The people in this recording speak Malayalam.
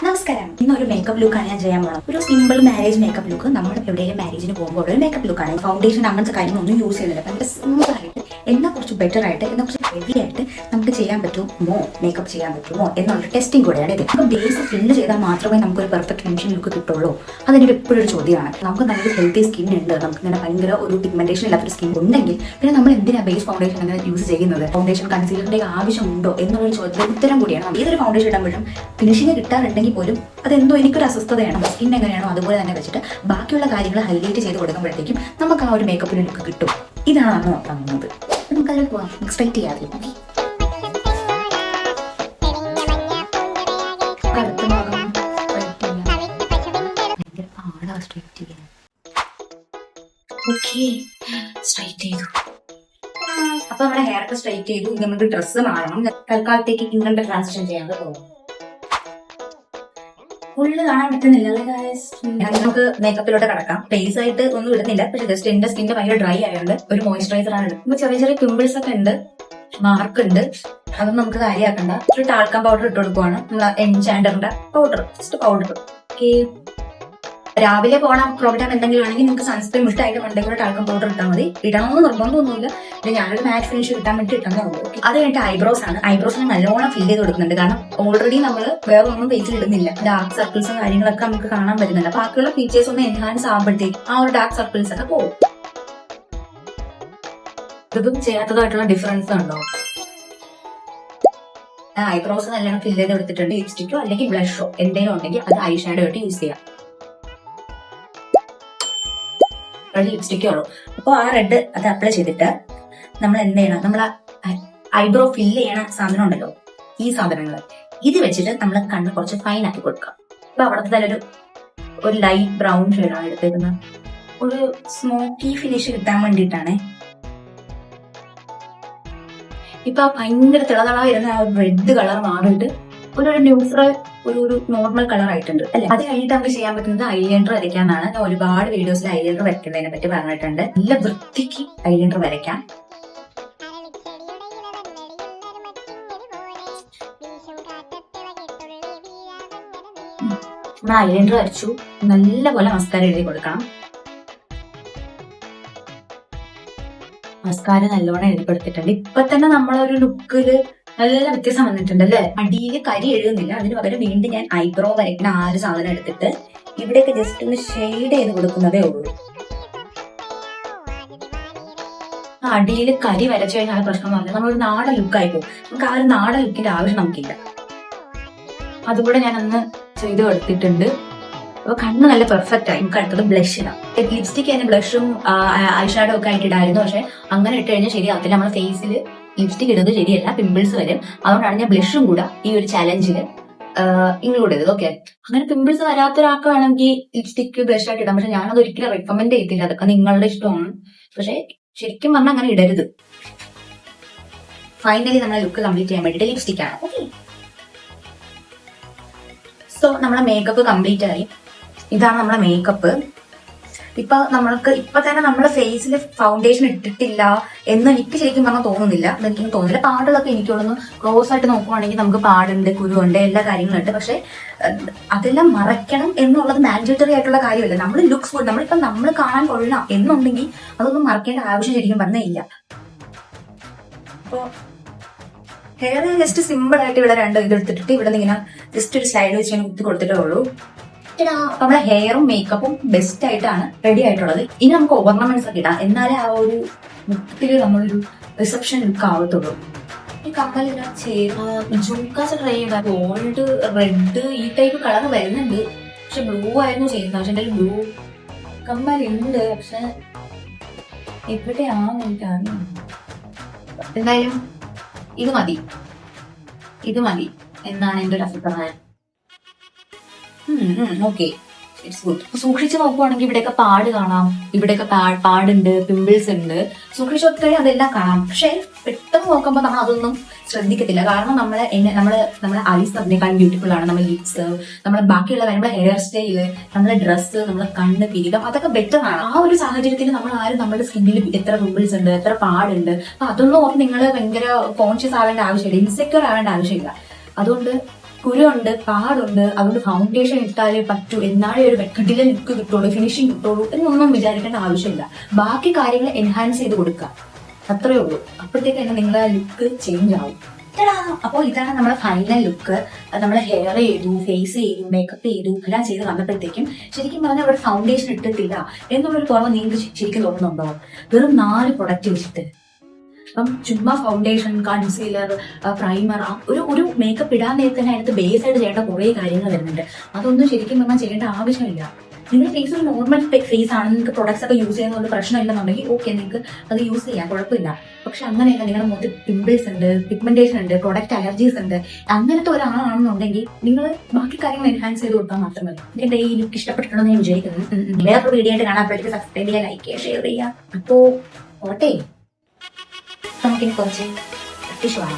നമസ്കാരം. ഇന്നൊരു മേക്കപ്പ് ലുക്കാണ് ഞാൻ ചെയ്യാൻ പോകുന്നത്. ഒരു സിമ്പിൾ മാരേജ് മേക്കപ്പ് ലുക്ക്. നമ്മൾ എവിടെയെങ്കിലും മാരേജിന് പോകുമ്പോൾ ഒരു മേക്കപ്പ് ലുക്കാണ്. ഫൗണ്ടേഷൻ അങ്ങനത്തെ കാര്യങ്ങളൊന്നും യൂസ് ചെയ്യുന്നില്ല. ഭയങ്കര സിമ്പിൾ ആയിട്ട്, എന്നാൽ കുറച്ച് ബെറ്റർ ആയിട്ട്, എന്നാൽ കുറച്ച് ഹെവി ആയിട്ട് നമുക്ക് ചെയ്യാൻ പറ്റുമോ, മേക്കപ്പ് ചെയ്യാൻ പറ്റുമോ എന്നുള്ളൊരു ടെസ്റ്റിംഗ് കൂടെയാണ് ഇത്. നമുക്ക് ബേസ് ഫില്ല് ചെയ്താൽ മാത്രമേ നമുക്കൊരു പെർഫെക്റ്റ് ഫിനിഷിംഗ് ലുക്ക് കിട്ടുള്ളൂ. അതെനിക്ക് എപ്പോഴും ഒരു ചോദ്യമാണ്. നമുക്ക് നല്ലൊരു ഹെൽത്തി സ്കിൻ ഉണ്ട്, നമുക്ക് ഇങ്ങനെ ഭയങ്കര ഒരു പിഗ്മെന്റേഷൻ ഇല്ലാത്തൊരു സ്കിൻ ഉണ്ടെങ്കിൽ പിന്നെ നമ്മൾ എന്തിനാ ബേസ് ഫൗണ്ടേഷൻ അങ്ങനെ യൂസ് ചെയ്യുന്നത്? ഫൗണ്ടേഷൻ കൺസീലറിന്റെ ആവശ്യമുണ്ടോ എന്നുള്ളൊരു ചോദ്യത്തിന് ഉത്തരം കൂടിയാണ്. ഏതൊരു ഫൗണ്ടേഷൻ ഇടുമ്പോഴും ഫിനിഷിംഗ് കിട്ടാറുണ്ടെങ്കിൽ പോലും അതെന്തോ എനിക്കൊരു അസ്വസ്ഥതയാണ്. സ്കിൻ എങ്ങനെയാണോ അതുപോലെ തന്നെ വെച്ചിട്ട് ബാക്കിയുള്ള കാര്യങ്ങൾ ഹൈലൈറ്റ് ചെയ്ത് കൊടുക്കുമ്പോഴത്തേക്കും നമുക്ക് ആ ഒരു മേക്കപ്പിന് ലുക്ക് കിട്ടും. ഇതാണ് നമ്മൾ നോക്കാൻ പോകുന്നത്. നമുക്കതിൽ പോവാം. സ്ട്രൈറ്റ് ചെയ്യാതെ സ്ട്രൈറ്റ് ചെയ്തു. അപ്പൊ നമ്മുടെ ഹെയർ ഒക്കെ സ്ട്രൈറ്റ് ചെയ്തു. നമുക്ക് ഡ്രസ്സ് മാറണം. തൽക്കാലത്തേക്ക് ഇങ്ങനത്തെ ട്രാൻസിഷൻ ചെയ്യാതെ പോകും. ഫുള്ള് കാണാൻ പറ്റുന്നില്ല. നമുക്ക് മേക്കപ്പിലോട്ട് കിടക്കാം. ഫേസ് ആയിട്ട് ഒന്നും ഇടുന്നില്ല, പക്ഷെ ജസ്റ്റ് എന്റെ സ്കിന്റെ ഭയങ്കര ഡ്രൈ ആയതുകൊണ്ട് ഒരു മോയിസ്ചറൈസർ ആണ് ഇടുന്നത്. ചെറിയ ചെറിയ പിമ്പിൾസ് ഒക്കെ ഉണ്ട്, മാർക്ക് ഉണ്ട്. അതൊന്നും നമുക്ക് കാര്യമാക്കണ്ട. ഒരു ടാൽക്കം പൗഡർ ഇട്ട് കൊടുക്കുവാണ്. നമ്മളെ എൻചാൻഡറിന്റെ പൗഡർ, ജസ്റ്റ് പൗഡർ. രാവിലെ പോണ പ്രോഗ്രാം എന്തെങ്കിലും ആണെങ്കിൽ നിങ്ങൾക്ക് സൺസ്ക്രീൻ ഇട്ട് അതിന്റെ മണ്ടേ കൂടെ ടാൽക്കം പൗഡർ ഇട്ടാൽ മതി. ഇടണമെന്ന് നിർബന്ധമൊന്നുമില്ല. ഞാനൊരു മാറ്റ് ഫിനിഷ് കിട്ടാൻ വേണ്ടി ഇട്ടാൽ ഉള്ളൂ. അത് കഴിഞ്ഞിട്ട് ഐബ്രോസ് ആണ്. ഐബ്രോസിന് നല്ലോണം ഫിൽ ചെയ്ത് കൊടുക്കുന്നുണ്ട്. കാരണം ഓൾറെഡി നമ്മൾ വേറെ ഒന്നും ഫേസിൽ ഇടുന്നില്ല. ഡാർക്ക് സർക്കിൾസും കാര്യങ്ങളൊക്കെ നമുക്ക് കാണാൻ പറ്റുന്നില്ല. ബാക്കിയുള്ള ഫീച്ചേഴ്സ് ഒന്ന് എൻഹാൻസ് ആകുമ്പോഴത്തേക്ക് ആ ഒരു ഡാർക്ക് സർക്കിൾസ് ഒക്കെ പോകും. ഇതും ചെയ്യാത്തതായിട്ടുള്ള ഡിഫറൻസ് ഉണ്ടോ? ഐബ്രോസ് നല്ലോണം ഫിൽ ചെയ്ത് കൊടുത്തിട്ടുണ്ട്. ലിപ്സ്റ്റിക്കോ അല്ലെങ്കിൽ ബ്ലഷോ എന്തെങ്കിലും ഉണ്ടെങ്കിൽ അത് ഐ ഷാഡോ ആയിട്ട് യൂസ് ചെയ്യാം. ലിപ്സ്റ്റിക്കേ ഉള്ളൂ. അപ്പൊ ആ റെഡ് അത് അപ്ലൈ ചെയ്തിട്ട് നമ്മൾ എന്ത് ചെയ്യണം? നമ്മൾ ഐബ്രോ ഫില്ല് ചെയ്യണ സാധനം ഉണ്ടല്ലോ, ഈ സാധനങ്ങൾ ഇത് വെച്ചിട്ട് നമ്മൾ കണ്ണ് കുറച്ച് ഫൈൻ ആക്കി കൊടുക്കാം. ഇപ്പൊ അവിടുത്തെ തന്നെ ഒരു ലൈറ്റ് ബ്രൗൺ ഷെയ്ഡാണ് എടുത്തേക്കുന്നത്. ഒരു സ്മോക്കി ഫിനിഷ് കിട്ടാൻ വേണ്ടിയിട്ടാണ്. ഇപ്പൊ ആ ഭയങ്കര തിളതള വരുന്ന ആ റെഡ് കളർ മാറിയിട്ട് ഒരു ന്യൂട്രൽ ഒരു നോർമൽ കളർ ആയിട്ടുണ്ട് അല്ലെ. അത് കഴിഞ്ഞിട്ട് നമുക്ക് ചെയ്യാൻ പറ്റുന്നത് ഐലൈനർ വരയ്ക്കാന്നാണ്. ഞാൻ ഒരുപാട് വീഡിയോസിൽ ഐലൈനർ വരയ്ക്കുന്നതിനെ പറ്റി പറഞ്ഞിട്ടുണ്ട്. നല്ല വൃത്തിക്ക് ഐലൈനർ വരയ്ക്കാം. നമ്മൾ ഐലൈനർ വരച്ചു. നല്ലപോലെ മസ്കാര എഴുതി കൊടുക്കണം. മസ്കാര നല്ലോണം എഴുതി കൊടുത്തിട്ടുണ്ട്. ഇപ്പൊ തന്നെ നമ്മളൊരു ലുക്കില് നല്ല വ്യത്യാസം വന്നിട്ടുണ്ട് അല്ലെ. അടിയിൽ കരി എഴുതുന്നില്ല, അതിന് പകരം വീണ്ടും ഞാൻ ഐബ്രോ വരയ്ക്കുന്ന ആ ഒരു സാധനം എടുത്തിട്ട് ഇവിടെയൊക്കെ ജസ്റ്റ് ഒന്ന് ഷെയ്ഡ് ചെയ്ത് കൊടുക്കുന്നതേ ഉള്ളൂ. അടിയിൽ കരി വരച്ചു കഴിഞ്ഞാൽ പ്രശ്നം എന്ന് പറഞ്ഞാൽ നമ്മളൊരു നാടൻ ലുക്കായി പോകും. നമുക്ക് ആ ഒരു നാടൻ ലുക്കിന്റെ ആവശ്യം നമുക്കില്ല. അതുകൂടെ ഞാൻ അന്ന് ചെയ്ത് കൊടുത്തിട്ടുണ്ട്. അപ്പൊ കണ്ണ് നല്ല പെർഫെക്റ്റ് ആയി. നമുക്ക് അടുത്തത് ബ്ലഷ് ഇടാം. ലിപ്സ്റ്റിക് തന്നെ ബ്ലഷും ഐഷാഡോ ഒക്കെ ആയിട്ട് ഇടായിരുന്നു. പക്ഷെ അങ്ങനെ ഇട്ട് കഴിഞ്ഞാൽ ശരിയാവത്തില്ല. നമ്മുടെ ഫേസിൽ ലിപ്സ്റ്റിക് ഇടുന്നത് ശരിയല്ല, പിമ്പിൾസ് വരും. അതുകൊണ്ടാണ് ഞാൻ ബ്ലഷും കൂടെ ഈ ഒരു ചാലഞ്ചിൽ ഇൻക്ലൂഡ് ചെയ്തത്. ഓക്കെ, അങ്ങനെ പിമ്പിൾസ് വരാത്ത ഒരാൾക്ക് വേണമെങ്കിൽ ലിപ്സ്റ്റിക് ബ്ലഷ് ആയിട്ട് ഇടാം. പക്ഷെ ഞാനത് ഒരിക്കലും റെക്കമെൻഡ് ചെയ്തില്ല. അതൊക്കെ നിങ്ങളുടെ ഇഷ്ടമാണ്. പക്ഷെ ശരിക്കും പറഞ്ഞാൽ അങ്ങനെ ഇടരുത്. ഫൈനലി നമ്മളെ ലുക്ക് കംപ്ലീറ്റ് ചെയ്യാൻ വേണ്ടിയിട്ട് ലിപ്സ്റ്റിക് ആണ്. ഓക്കെ, സോ നമ്മളെ മേക്കപ്പ് കംപ്ലീറ്റ് ആയി. ഇതാണ് നമ്മളെ മേക്കപ്പ്. ഇപ്പൊ നമ്മൾക്ക് ഇപ്പൊ തന്നെ നമ്മളെ ഫേസിൽ ഫൗണ്ടേഷൻ ഇട്ടിട്ടില്ല എന്ന് എനിക്ക് ശരിക്കും പറഞ്ഞാൽ തോന്നുന്നില്ല. എനിക്കും തോന്നുന്നില്ല. പാടുകളൊക്കെ എനിക്കുള്ളൂ. ക്ലോസ് ആയിട്ട് നോക്കുവാണെങ്കിൽ നമുക്ക് പാടുണ്ട്, കുരുവുണ്ട്, എല്ലാ കാര്യങ്ങളും ഉണ്ട്. പക്ഷെ അതെല്ലാം മറയ്ക്കണം എന്നുള്ളത് മാൻഡേറ്ററി ആയിട്ടുള്ള കാര്യമല്ല. നമ്മൾ ലുക്സ് ഗുഡ്, നമ്മളിപ്പം നമ്മൾ കാണാൻ കൊള്ളാം എന്നുണ്ടെങ്കിൽ അതൊന്നും മറക്കേണ്ട ആവശ്യം ശരിക്കും പറഞ്ഞേ ഇല്ല. അപ്പോ ഹെയർ ജസ്റ്റ് സിമ്പിൾ ആയിട്ട് ഇവിടെ രണ്ട് ഇതെടുത്തിട്ട് ഇവിടെ നിന്ന് ഇങ്ങനെ ജസ്റ്റ് ഒരു സ്ലൈഡ് വെച്ച് ഇങ്ങനെ കുത്തി കൊടുത്തിട്ടേ ഉള്ളൂ. നമ്മളെ ഹെയറും മേക്കപ്പും ബെസ്റ്റ് ആയിട്ടാണ് റെഡി ആയിട്ടുള്ളത്. ഇനി നമുക്ക് ഓർണമെന്റ്സ് ഒക്കെ ഇടാം. എന്നാലേ ആ ഒരു മുഖത്തില് നമ്മളൊരു റിസപ്ഷൻ ലുക്ക് ആവത്തുള്ളൂ. ഈ കമ്മലിടാൻ ജൂക്കാസ് ട്രൈ ചെയ്താൽ ഗോൾഡ്, റെഡ് ഈ ടൈപ്പ് കളർ വരുന്നുണ്ട്. പക്ഷെ ബ്ലൂ ആയിരുന്നു ചെയ്യുന്നത്. പക്ഷെ എന്റെ ബ്ലൂ കമ്മലുണ്ട്, പക്ഷെ എവിടെയാണെന്ന് എനിക്കറിയാം. എന്തായാലും ഇത് മതി എന്നാണ് എന്റെ ഒരു അഭിപ്രായം. Okay, it's good. സൂക്ഷിച്ച് നോക്കുവാണെങ്കിൽ ഇവിടെയൊക്കെ പാട് കാണാം, ഇവിടെയൊക്കെ പാടുണ്ട്, പിമ്പിൾസ് ഉണ്ട്. സൂക്ഷിച്ച് നോക്കിക്കഴിഞ്ഞാൽ അതെല്ലാം കാണാം. പക്ഷെ പെട്ടെന്ന് നോക്കുമ്പോൾ നമ്മൾ അതൊന്നും ശ്രദ്ധിക്കത്തില്ല. കാരണം നമ്മളെ ഐസ് അതിനേക്കാളും ബ്യൂട്ടിഫുൾ ആണ്. നമ്മുടെ ലിപ്സ്, നമ്മുടെ ബാക്കിയുള്ള നമ്മുടെ ഹെയർ സ്റ്റൈല്, നമ്മുടെ ഡ്രസ്സ്, നമ്മുടെ കണ്ണ്, പിരികം, അതൊക്കെ ബെറ്റർ ആണ്. ആ ഒരു സാഹചര്യത്തിൽ നമ്മൾ ആരും നമ്മുടെ സ്കിന്നിൽ എത്ര പിമ്പിൾസ് ഉണ്ട്, എത്ര പാടുണ്ട്, അപ്പൊ അതൊന്നും ഓർത്ത് നിങ്ങൾ ഭയങ്കര കോൺഷ്യസ് ആവേണ്ട ആവശ്യമില്ല, ഇൻസെക്യൂർ ആവേണ്ട ആവശ്യമില്ല. അതുകൊണ്ട് കുരുണ്ട്, പാടുണ്ട്, അതുകൊണ്ട് ഫൗണ്ടേഷൻ ഇട്ടാലേ പറ്റൂ, എന്നാലേ ഒരു വെക്കട്ടിലെ ലുക്ക് കിട്ടുള്ളൂ, ഫിനിഷിങ് കിട്ടുള്ളൂ എന്നൊന്നും വിചാരിക്കേണ്ട ആവശ്യമില്ല. ബാക്കി കാര്യങ്ങൾ എൻഹാൻസ് ചെയ്ത് കൊടുക്കുക, അത്രേ ഉള്ളൂ. അപ്പോഴത്തേക്ക് തന്നെ നിങ്ങളുടെ ലുക്ക് ചേഞ്ച് ആവും. അപ്പോൾ ഇതാണ് നമ്മുടെ ഫൈനൽ ലുക്ക്. നമ്മൾ ഹെയർ ചെയ്തു, ഫേസ് ചെയ്തു, മേക്കപ്പ് ചെയ്തു, എല്ലാം ചെയ്ത് വന്നപ്പോഴത്തേക്കും ശരിക്കും പറഞ്ഞാൽ അവിടെ ഫൗണ്ടേഷൻ ഇട്ടിട്ടില്ല എന്നുള്ളൊരു കുറവ് നിങ്ങൾക്ക് ശരിക്കും തോന്നുന്നുണ്ടോ? വെറും 4 പ്രൊഡക്റ്റ് വെച്ചിട്ട് അപ്പം ചുമ്മാ ഫൗണ്ടേഷൻ, കൺസീലർ, പ്രൈമർ, ഒരു മേക്കപ്പ് ഇടാൻ നേരത്തെ തന്നെ അതിനകത്ത് ബേസ് ആയിട്ട് ചെയ്യേണ്ട കുറേ കാര്യങ്ങൾ വരുന്നുണ്ട്. അതൊന്നും ശരിക്കും പറഞ്ഞാൽ ചെയ്യേണ്ട ആവശ്യമില്ല. നിങ്ങളുടെ ഫേസ് ഒരു നോർമൽ ഫേസ് ആണ്, നിങ്ങൾക്ക് പ്രൊഡക്ട്സ് ഒക്കെ യൂസ് ചെയ്യുന്നതുകൊണ്ട് പ്രശ്നമില്ലെന്നുണ്ടെങ്കിൽ ഓക്കെ, നിങ്ങൾക്ക് അത് യൂസ് ചെയ്യാം, കുഴപ്പമില്ല. പക്ഷെ അങ്ങനെയല്ല, നിങ്ങളുടെ മുഖത്ത് പിമ്പിൾസ് ഉണ്ട്, പിഗ്മെന്റേഷൻ ഉണ്ട്, പ്രൊഡക്റ്റ് അലർജീസ് ഉണ്ട്, അങ്ങനത്തെ ഒരാളാണെന്നുണ്ടെങ്കിൽ നിങ്ങൾ ബാക്കി കാര്യങ്ങൾ എൻഹാൻസ് ചെയ്ത് കൊടുക്കാൻ മാത്രം മതി. എന്റെ ഈ ലുക്ക് ഇഷ്ടപ്പെട്ടിട്ടുണ്ടെന്ന് ഞാൻ വിചാരിക്കുന്നു. വേറൊരു വീഡിയോ ആയിട്ട് കാണാൻ സബ്സ്ക്രൈബ് ചെയ്യുക, ലൈക്ക് ചെയ്യുക, ഷെയർ ചെയ്യുക. അപ്പോ ഓട്ടെ, നമുക്കിനി കുറച്ച് ടിഷ്യൂ ആണ്.